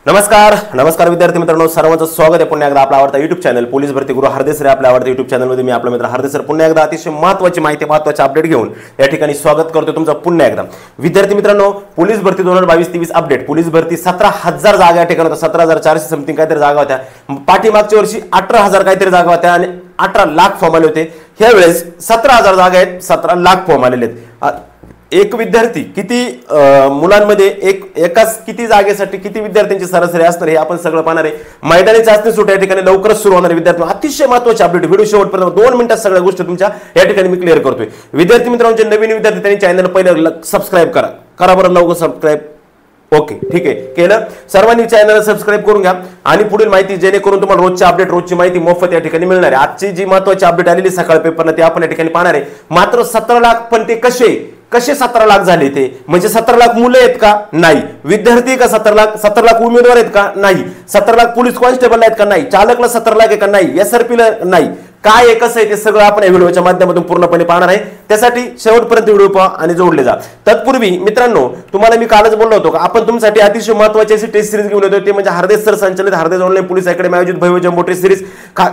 नमस्कार विद्यार्थी मित्रांनो, सर्वांचं स्वागत आहे पुन्हा एकदा आपला आवडता YouTube चॅनल पोलीस भरती गुरु हरदेसर आपल्या आवडत्या YouTube चॅनलमध्ये मी आपला मित्र हरदेसर पुन्हा एकदा अतिशय महत्त्वाची माहिती महत्त्वाचे अपडेट घेऊन या ठिकाणी स्वागत करतो तुमचं पुन्हा एकदा। विद्यार्थी मित्रांनो, पोलीस भरती 2022-23 अपडेट। पोलीस भरती 17,000 जागा या ठिकाणी होत्या, 17,400 समथिंग काहीतरी जागा होत्या। पाठीमागच्या वर्षी 18,000 काहीतरी जागा होत्या आणि 18 लाख फॉर्म आले होते। ह्या वेळेस 17,000 जागा आहेत, 17 लाख फॉर्म आलेले आहेत। एक विद्यार्थी किती मुलांमध्ये एकाच किती जागेसाठी किती विद्यार्थ्यांची सरासरी असणार हे आपण सगळं पाहणार आहे। मैदानी चाचणी सुट या ठिकाणी लवकरच सुरू होणार आहे। विद्यार्थी अतिशय महत्त्वाचे अपडेट, व्हिडिओ शेवटपर्यंत 2 मिनिटात सगळ्या गोष्टी तुमच्या या ठिकाणी मी क्लिअर करतोय। विद्यार्थी मित्रांनो, जे नवीन विद्यार्थी त्यांनी चॅनल पहिले सबस्क्राइब करा बरं लवकर सबस्क्राइब। ओके, ठीक आहे, केलं। सर्वांनी चॅनल सबस्क्राइब करून घ्या आणि पुढील माहिती जेणेकरून तुम्हाला रोजचे अपडेट रोजची माहिती मोफत या ठिकाणी मिळणार आहे। आजची जी महत्त्वाची अपडेट आलेली सकाळ पेपरला ते आपण या ठिकाणी पाहणार आहे। मात्र 17 लाख, पण ते कसे 17 लाख झाले? ते म्हणजे 17 लाख मुलं आहेत का? नाही। विद्यार्थी का 17 लाख उमेदवार आहेत का? नाही। 17 लाख पोलीस कॉन्स्टेबल आहेत का? नाही। चालकला 17 लाख आहे का? नाही। SRP ला नाही। काय आहे कसं आहे ते सगळं आपण या व्हिडिओच्या माध्यमातून पूर्णपणे पाहणार आहे। त्यासाठी शेवटपर्यंत व्हिडिओ पहा आणि जोडले जा। तत्पूर्वी मित्रांनो, तुम्हाला मी कालच बोललो होतो का आपण तुमच्यासाठी अतिशय महत्त्वाची अशी टेस्ट सिरीज घेऊन येतो, ते म्हणजे हरदेस सर संचलित हरदेस ऑनलाईन पोलीस अकॅडमी आयोजित भव्य जम्बो टेस्ट सिरीज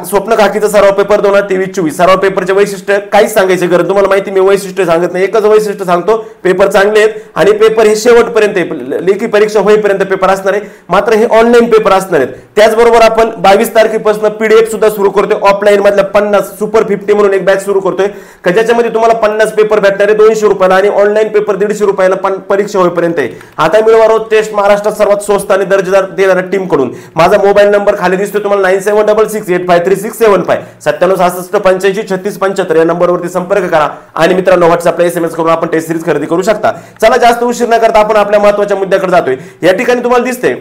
स्वप्न खाकीचा सराव पेपर 2023-24। सराव पेपरचे वैशिष्ट्य काहीच सांगायचे गरज तुम्हाला माहिती, मी वैशिष्ट्य सांगत नाही, एकच वैशिष्ट्य सांगतो, पेपर चांगले आहेत आणि पेपर हे शेवटपर्यंत लेखी परीक्षा होईपर्यंत पेपर असणार आहे। मात्र हे ऑनलाईन पेपर असणार आहेत। त्याचबरोबर आपण 22 तारखेपासून PDF सुद्धा सुरू करतोय। ऑफलाईन मधल्या 50 सुपर 50 म्हणून एक बॅच सुरू करतोय, ज्याच्यामध्ये तुम्हाला 50 पेपर भेटणार आहे 200 रुपयाला आणि ऑनलाईन पेपर 150 रुपयाला परीक्षा होईपर्यंत आहे। आता मिळवा रोज टेस्ट महाराष्ट्रात सर्वात स्वस्त आणि दर्जेदार देणाऱ्या टीम कडून। माझा मोबाईल नंबर खाली दिसतोय तुम्हाला 9766853675 9766853675 या नंबरवरती संपर्क करा आणि मित्रांनो व्हॉट्सअपला SMS करून आपण टेस्ट सिरीज खरेदी करू शकता। चला जास्त उशीर न करता आपण आपल्या महत्त्वाच्या मुद्द्याकडे जातोय। या ठिकाणी तुम्हाला दिसते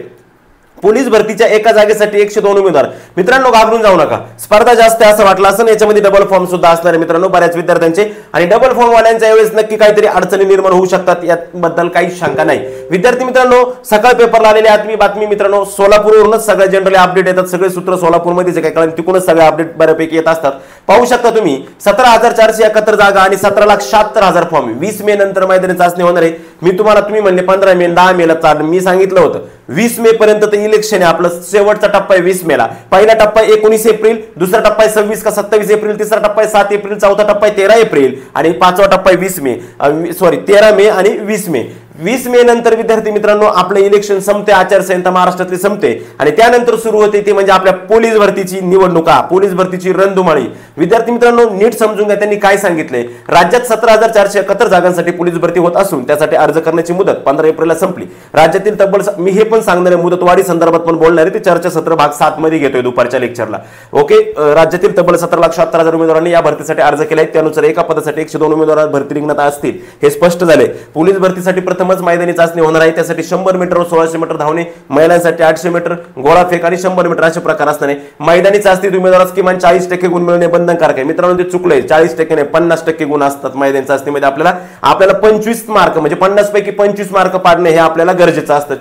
पोलीस भरतीच्या एका जागेसाठी 102 उमेदवार। मित्रांनो घाबरून जाऊ नका, स्पर्धा जास्त आहे असं वाटलं असं, याच्यामध्ये डबल फॉर्म सुद्धा असणार आहे मित्रांनो बऱ्याच विद्यार्थ्यांचे, आणि डबल फॉर्म वाल्यांच्या यावेळेस नक्की काहीतरी अडचणी निर्माण होऊ शकतात, याबद्दल काही शंका नाही। विद्यार्थी मित्रांनो, सकाळ पेपरला आलेली आत्मी बातमी मित्रांनो, सोलापूरवरूनच सगळे जनरली अपडेट येतात, सगळे सूत्र सोलापूरमध्येच काय कारण तिकडूनच सगळे अपडेट बऱ्यापैकी येत असतात। पाहू शकता तुम्ही 17,471 जागा आणि 17,76,000 फॉर्म। 20 मे नंतर मैदानी चाचणी होणार आहे। तुम्ही म्हणले 15 मे 10 मेला चालू, मी सांगितलं होतं 20 मे पर्यंत तर इलेक्शन आहे आपलं, शेवटचा टप्पा आहे 20 मेला। पहिला टप्पा 19 एप्रिल, दुसरा टप्पा 26 का 27 एप्रिल, तिसरा टप्पा 7 एप्रिल, चौथा टप्पा 13 एप्रिल आणि पाचवा टप्पा 13 मे आणि 20 मे। 20 मे नंतर विद्यार्थी मित्रांनो आपलं इलेक्शन संपते, आचारसंहिता महाराष्ट्रातली संपते आणि त्यानंतर सुरू होते ते म्हणजे आपल्या पोलीस भरतीची निवडणुका, पोलीस भरतीची रणधुमाळी। विद्यार्थी मित्रांनो नीट समजून घ्या, त्यांनी काय सांगितलंय। राज्यात 17,471 जागांसाठी पोलीस भरती होत असून त्यासाठी अर्ज करण्याची मुदत 15 एप्रिलला संपली। राज्यातील तब्बल मी हे पण सांगणार आहे, मुदतवाढी संदर्भात पण बोलणार आहे, ते चर्चा सत्र भाग 7 मध्ये घेतोय दुपारच्या लेक्चरला। ओके, राज्यातील तब्बल 17,76,000 उमेदवारांनी या भरतीसाठी अर्ज केलाय, त्यानुसार एका पदासाठी 102 उमेदवार भरती रिंगणात असतील हे स्पष्ट झाले। पोलीस भरतीसाठी प्रथमच मैदानी चाचणी होणार आहे, त्यासाठी 100 मीटर व 1600 मीटर धावणे, महिलांसाठी 800 मीटर गोळाफेक आणि 100 मीटर असे प्रकार असणार आहे। मैदानी चाचणीत उमेदवारास किमान 40% गुण मिळवणे बंधनकारक आहे। मित्रांनो ते चुकलंय, 40% नाही 50% गुण असतात मैदानी चाचणीमध्ये। आपल्याला 25 मार्क म्हणजे 50 पैकी 25 मार्क पाडणे हे आपल्याला गरजेचं असतं।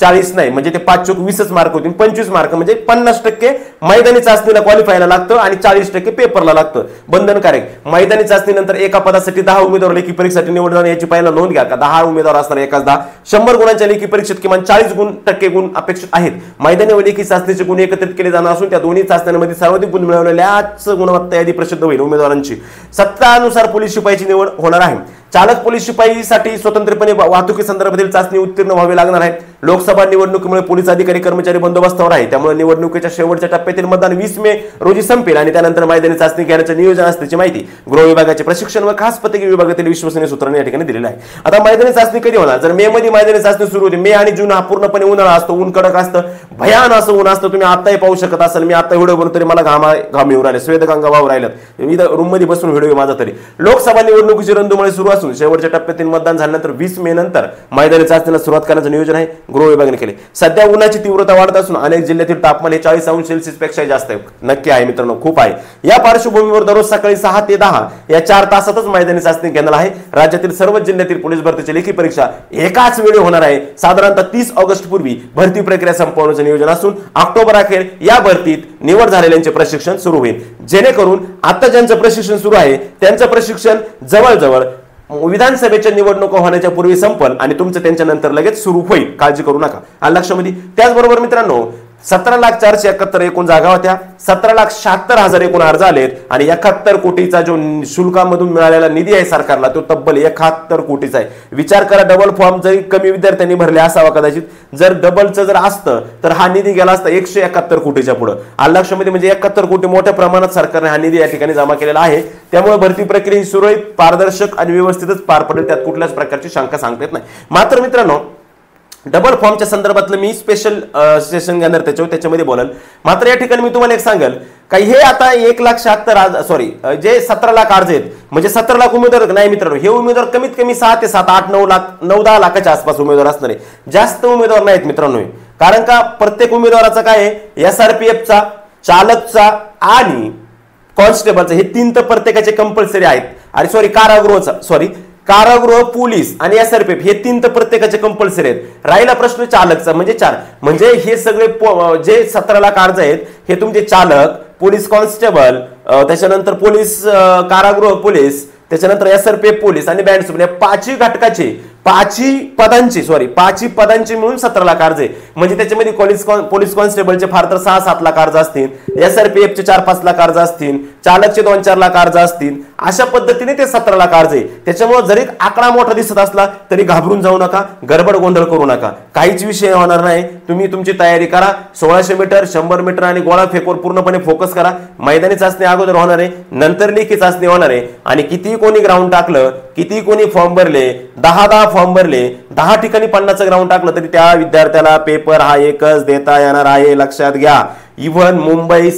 40 नाही म्हणजे ते 5 चूक 20च मार्क होतील, 25 मार्क म्हणजे 50% मैदानी चाचणीला क्वालिफायला लागतं आणि 40% पेपरला लागतं, बंधनकारक। मैदानी चाचणीनंतर एका पदासाठी 10 उमेदवार लेखी परीक्षेसाठी निवडणार, याची पहिला नोंद घ्या का 10 उमेदवार असणार एकाच 10। 100 गुणांच्या लेखी परीक्षेत किमान 40% गुण अपेक्षित आहेत। मैदानी व लेखी चाचणीचे गुण एकत्रित केले जाणार असून त्या दोन्ही चाचण्यांमध्ये सर्वाधिक गुण मिळवलेल्याच गुणवत्ता यादी प्रसिद्ध होईल। उमेदवारांची सत्तानुसार पोलीस शिपाईची निवड होणार आहे। चालक पोलीस शिपाईसाठी स्वतंत्रपणे वाहतुकी संदर्भातील चाचणी उत्तीर्ण व्हावी लागणार आहे। लोकसभा निवडणुकीमुळे पोलीस अधिकारी कर्मचारी बंदोबस्तावर आहे, त्यामुळे निवडणुकीच्या शेवटच्या टप्प्यातील मतदान 20 मे रोजी संपेल आणि त्यानंतर मैदानी चाचणी घेण्याचे नियोजन असल्याची माहिती गृह विभागाचे प्रशिक्षण व खास पथकी विभागातील विश्वसनीय सूत्रांनी या ठिकाणी दिलेला आहे। आता मैदानी चाचणी कधी होणार? जर मे मध्ये मैदानी चाचणी सुरू होते, मे आणि जून हा पूर्णपणे उन्हाळा असतो, ऊन कडक असतं, भयान असं ऊन असतं, तुम्ही आताही पाहू शकत असाल। मी आता व्हिडिओ बनवतो तरी मला घाम येऊ राहिले, स्वेदगंगा वाहू राहिल्यात, मी रूम मध्ये बसून व्हिडिओ माझा तरी। लोकसभा निवडणुकीची रणधुमाळी सुरू असून शेवटच्या टप्प्यात मतदान झाल्यानंतर 20 मे नंतर मैदानी चाचणीला सुरुवात करण्याचे नियोजन आहे गृह विभागाने केले। सध्या उन्हाची तीव्रता वाढत असून अनेक जिल्ह्यातील तापमान हे 40°C पेक्षा जास्त आहे, नक्की आहे मित्रांनो, खूप आहे। या पार्श्वभूमीवर दररोज सकाळी 6 ते 10 या 4 तासातच मैदानी चाचणी घेणार आहे। राज्यातील सर्व जिल्ह्यातील पोलीस भरतीची लेखी परीक्षा एकाच वेळी होणार आहे। साधारणतः 30 ऑगस्ट पूर्वी भरती प्रक्रिया संपवण्याचे नियोजन असून ऑक्टोबर अखेर या भरतीत निवड झालेल्यांचे प्रशिक्षण सुरू होईल, जेणेकरून आता ज्यांचं प्रशिक्षण सुरू आहे त्यांचं प्रशिक्षण जवळजवळ विधानसभेच्या निवडणुका होण्याच्या पूर्वी संपल आणि तुमचं त्यांच्या नंतर लगेच सुरू होईल, काळजी करू नका. आलं लक्षामध्ये. त्याचबरोबर मित्रांनो 17,471 एकूण जागा होत्या, 17,76,000 एकूण अर्ज आलेत आणि 71 कोटीचा जो शुल्कामधून मिळालेला निधी आहे सरकारला तो तब्बल 71 कोटीचा आहे. विचार करा, डबल फॉर्म जरी कमी विद्यार्थ्यांनी भरले असावा कदाचित, जर डबलचं जर असतं तर हा निधी गेला असता 171 कोटीच्या पुढे. आलं लक्षामध्ये. म्हणजे 71 कोटी मोठ्या प्रमाणात सरकारने हा निधी या ठिकाणी जमा केलेला आहे. त्यामुळे भरती प्रक्रिया ही सुरळीत, पारदर्शक आणि व्यवस्थितच पार पडेल, त्यात कुठल्याच प्रकारची शंका सांगता येत नाही. मात्र मित्रांनो डबल फॉर्मच्या संदर्भातलं मी स्पेशल सेशन घेणार त्याच्यामध्ये बोलेल. मात्र या ठिकाणी मी तुम्हाला एक सांगेल काही हे आता 1,76,000 जे 17 लाख अर्ज आहेत म्हणजे 17 लाख उमेदवार नाही मित्रांनो, हे उमेदवार कमीत कमी 6 ते 7, 8, 9 लाख 9-10 लाखाच्या आसपास उमेदवार असणार आहे. जास्त उमेदवार नाहीत मित्रांनो. कारण का प्रत्येक उमेदवाराचा काय आहे, SRPFचा, चालकचा आणि कॉन्स्टेबलचा हे 3 तर प्रत्येकाचे कंपल्सरी आहेत. आणि कारागृह, पोलीस आणि SRPF हे 3 तर प्रत्येकाचे कंपल्सरी आहेत. राहिला प्रश्न चालकचा म्हणजे 4. म्हणजे हे सगळे जे 17 लाख अर्ज आहेत हे तुमचे चालक, पोलीस कॉन्स्टेबल, त्याच्यानंतर पोलीस कारागृह पोलीस, त्याच्यानंतर SRPF पोलीस आणि बँड सुपर या 5 घटकाचे 5 पदांचे मिळून 17 लाख अर्ज आहे. म्हणजे त्याच्यामध्ये पोलीस कॉन्स्टेबलचे फार तर 6-7 लाख अर्ज असतील, SRPFचे 4-5 लाख अर्ज असतील, चालकचे 2-4 लाख अर्ज असतील. अशा पद्धतीने ते 17 लाख अर्ज आहे. त्याच्यामुळे जरी आकडा मोठा दिसत असला तरी घाबरून जाऊ नका, गडबड गोंधळ करू नका, काहीच विषय होणार नाही. तुम्ही तुमची तयारी करा. 1600 मीटर, 100 मीटर आणि गोळा फेकवर पूर्णपणे फोकस करा. मैदानी चाचणी अगोदर होणार आहे, नंतर लेखी चाचणी होणार आहे. आणि किती कोणी ग्राउंड टाकलं, किती कोणी फॉर्म भरले, 10 फॉर्म भरले, 10 ठिकाणी 50 ग्राउंड टाकलं तरी त्या विद्यार्थ्याला पेपर हा एकच देता येणार आहे, लक्षात घ्या. इव्हन मुंबई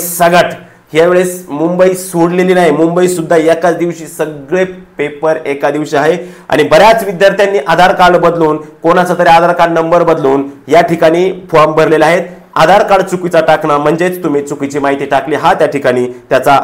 सगट यावेळेस मुंबई सोडलेली नाही, मुंबई सुद्धा एकाच दिवशी सगळे पेपर एका दिवशी आहे. आणि बऱ्याच विद्यार्थ्यांनी आधार कार्ड बदलून, कोणाचा तरी आधार कार्ड नंबर बदलून या ठिकाणी फॉर्म भरलेले आहेत. आधार कार्ड चुकीचा टाकणं म्हणजेच तुम्ही चुकीची माहिती टाकली हा त्या ठिकाणी त्याचा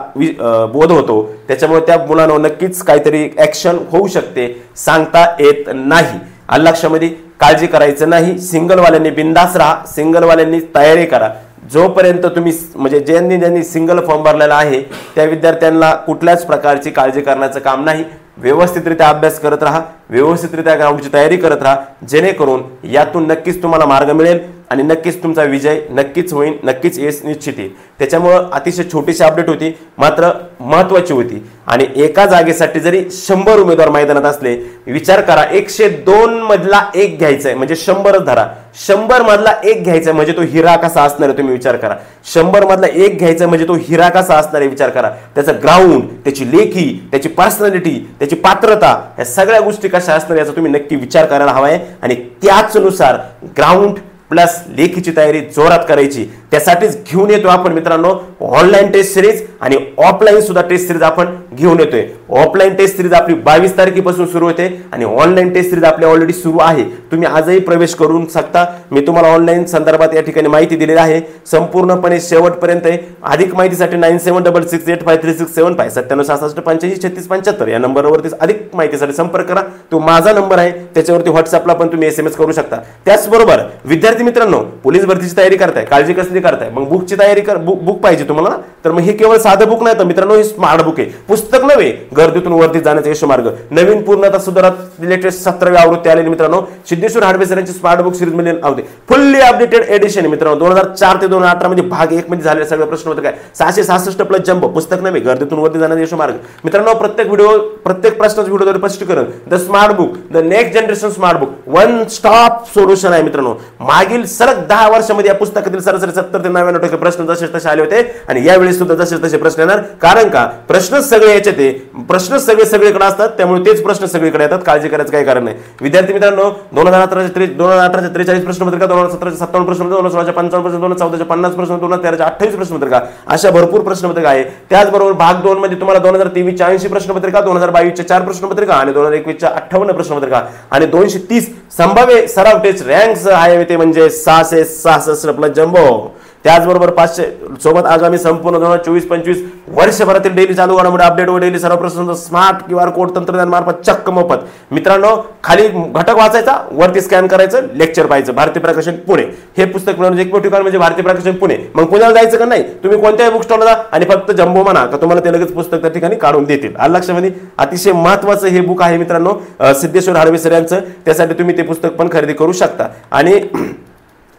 बोध होतो. त्याच्यामुळे त्या मुलांवर नक्कीच काहीतरी ऍक्शन होऊ शकते, सांगता येत नाही. लक्षामध्ये काळजी करायचं नाही. सिंगलवाल्यांनी बिंदास राहा, सिंगलवाल्यांनी तयारी करा. जोपर्यंत तुम्ही म्हणजे ज्यांनी सिंगल फॉर्म भरलेला आहे त्या विद्यार्थ्यांना कुठल्याच प्रकारची काळजी करण्याचं काम नाही. व्यवस्थितरित्या अभ्यास करत राहा, व्यवस्थितरित्या ग्राउंडची तयारी करत राहा, जेणेकरून यातून नक्कीच तुम्हाला मार्ग मिळेल आणि नक्कीच तुमचा विजय नक्कीच होईल, नक्कीच यश निश्चित येईल. त्याच्यामुळं अतिशय छोटीशी अपडेट होती मात्र महत्वाची होती. आणि एका जागेसाठी जरी 100 उमेदवार मैदानात असले, विचार करा 102 मधला 1 घ्यायचा आहे म्हणजे 100च धरा. 100 मधला 1 घ्यायचा म्हणजे तो हिरा कसा असणार आहे तुम्ही विचार करा. 100 मधला 1 घ्यायचा म्हणजे तो हिरा कसा असणार आहे विचार करा. त्याचं ग्राउंड, त्याची लेखी, त्याची पर्सनॅलिटी, त्याची पात्रता, या सगळ्या गोष्टी कशा असणार याचा तुम्ही नक्की विचार करायला हवा आहे. आणि त्याचनुसार ग्राउंड प्लस लेखीची तयारी जोरात करायची. त्यासाठीच घेऊन येतो आपण मित्रांनो ऑनलाईन टेस्ट सिरीज आणि ऑफलाईन सुद्धा टेस्ट सिरीज आपण घेऊन येतोय. ऑफलाईन टेस्ट सिरीज आपली 22 तारखेपासून सुरू होते आणि ऑनलाईन टेस्ट सिरीज आपली ऑलरेडी सुरू आहे. तुम्ही आजही प्रवेश करू शकता. मी तुम्हाला ऑनलाईन संदर्भात या ठिकाणी माहिती दिलेली आहे संपूर्णपणे शेवटपर्यंत. अधिक माहितीसाठी 9766853675 9766853675 या नंबरवरती अधिक माहितीसाठी संपर्क करा. तो माझा नंबर आहे, त्याच्यावरती व्हॉट्सअपला पण तुम्ही SMS करू शकता. त्याचबरोबर विद्यार्थी मित्रांनो पोलीस भरतीची तयारी करताय, काळजी कसली करताय, मग बुकची तयारी कर. बुक पाहिजे तुम्हाला तर मग हे केवळ साधं बुक नाही तर मित्रांनो हे स्मार्ट बुक आहे. पुस्तक नव्हे, गर्दीतून वरती जाण्याचा यश मार्ग. नवीन पूर्णतः सुधारित लेटेस्ट 17वी आवृत्ती आलेली मित्रांनो. सिद्धेश्वर हार्डवेअर यांची स्मार्ट बुक सिरीज मध्ये आवडते फुल्ली अपडेटेड एडिशन मित्रांनो. 2004 ते 2018 मध्ये भाग 1 मध्ये झालेले सगळे प्रश्न होते काय 666 प्लस जंबो. पुस्तक नव्हे, गर्दीतून वरती जाण्याचा यश मार्ग. मित्रांनो प्रत्येक प्रश्नाचं व्हिडिओद्वारे स्पष्टीकरण. The smart book, the next generation smart book, one stop solution आहे मित्रांनो. मागील सलग 10 वर्षामध्ये या पुस्तकातील सरासरी 70 ते 99% प्रश्न जसे तसे आले होते आणि यावेळी सुद्धा जसे तसे प्रश्न येणार. कारण का प्रश्न सगळे याच्यात आहे, प्रश्न सगळीकडे असतात त्यामुळे तेच प्रश्न सगळीकडे येतात. काळजी करायचं काही कारण नाही. विद्यार्थी मित्रांनो 2018 चे 43 प्रश्नपत्रिका, 2017 चे 57 प्रश्नपत्रिका, 2016 चे 55 प्रश्न, 2014 चे 50 प्रश्न, 2013 चे 28 प्रश्नपत्रिका अशा भरपूर प्रश्नपत्रिका आहे. त्याचबरोबर भाग 2 मध्ये तुम्हाला 2023 ची 80 प्रश्नपत्रिका, 2022 च्या 4 प्रश्नपत्रिका आणि 2021 च्या 58 प्रश्नपत्रिका आणि 230 संभाव्य सराव टेस्ट रँक्स आहे ते म्हणजे 666 प्लस जम्बो. त्याचबरोबर 500 सोबत आगामी संपूर्ण 2024-25 वर्षभरातील डेली चालू घडामोडी अपडेट व डेली सर्व प्रश्न स्मार्ट QR कोड तंत्रज्ञान मार्फत चक्क मोफत. मित्रांनो, खाली घटक वाचायचा, वरती स्कॅन करायचं, लेक्चर पाहायचं. भारतीय प्रकाशन पुणे हे पुस्तक मिळवण्याचे एकमेव ठिकाण म्हणजे भारतीय प्रकाशन पुणे. मग पुण्याला जायचं का नाही, तुम्ही कोणत्याही बुक स्टॉलला जा आणि फक्त जम्बो म्हणा का तुम्हाला ते लगेच पुस्तक त्या ठिकाणी काढून देतील. आलं लक्षामध्ये? अतिशय महत्वाचं हे बुक आहे मित्रांनो सिद्धेश्वर हाडवे सर यांचं. त्यासाठी तुम्ही ते पुस्तक पण खरेदी करू शकता. आणि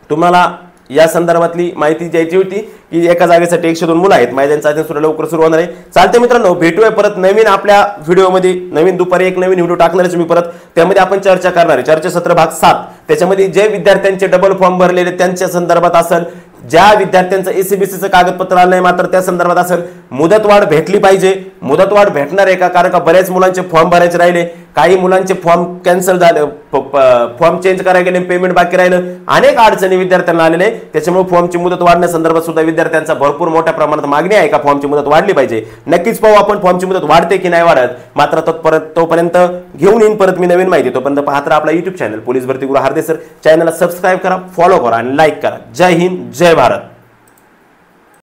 तुम्हाला या संदर्भातली माहिती द्यायची होती की एका जागेसाठी 102 मुलं आहेत. मैदानाचा अध्ययन सुरू लवकर सुरू होणार आहे. चालते मित्रांनो, भेटूया परत नवीन आपल्या व्हिडिओमध्ये. नवीन दुपारी एक नवीन व्हिडिओ टाकणारच मी परत. त्यामध्ये आपण चर्चा करणार आहे. चर्चासत्र भाग 7. त्याच्यामध्ये जे विद्यार्थ्यांचे डबल फॉर्म भरलेले त्यांच्या संदर्भात असेल, ज्या विद्यार्थ्यांचं एसीबीसीचं कागदपत्र आलं नाही मात्र त्या संदर्भात असेल, मुदतवाढ भेटली पाहिजे. मुदतवाढ भेटणार आहे का? कारण का बऱ्याच मुलांचे फॉर्म भरायचे राहिले, काही मुलांचे फॉर्म कॅन्सल झाले, फॉर्म चेंज करायला गेले, पेमेंट बाकी राहिलं, अनेक अडचणी विद्यार्थ्यांना आलेले. त्याच्यामुळे फॉर्मची मुदत वाढण्यासंदर्भात सुद्धा विद्यार्थ्यांचा भरपूर मोठ्या प्रमाणात मागणी आहे का फॉर्मची मुदत वाढली पाहिजे. नक्कीच पाहू आपण फॉर्मची मुदत वाढते की नाही वाढत. मात्र तोपर्यंत घेऊन येईन परत मी नवीन माहिती. तोपर्यंत पाहत राहा आपला YouTube चॅनल पोलीस भरती गुरु हार्दे सर. चॅनलला सबस्क्राईब करा, फॉलो करा आणि लाईक करा. जय हिंद, जय भारत.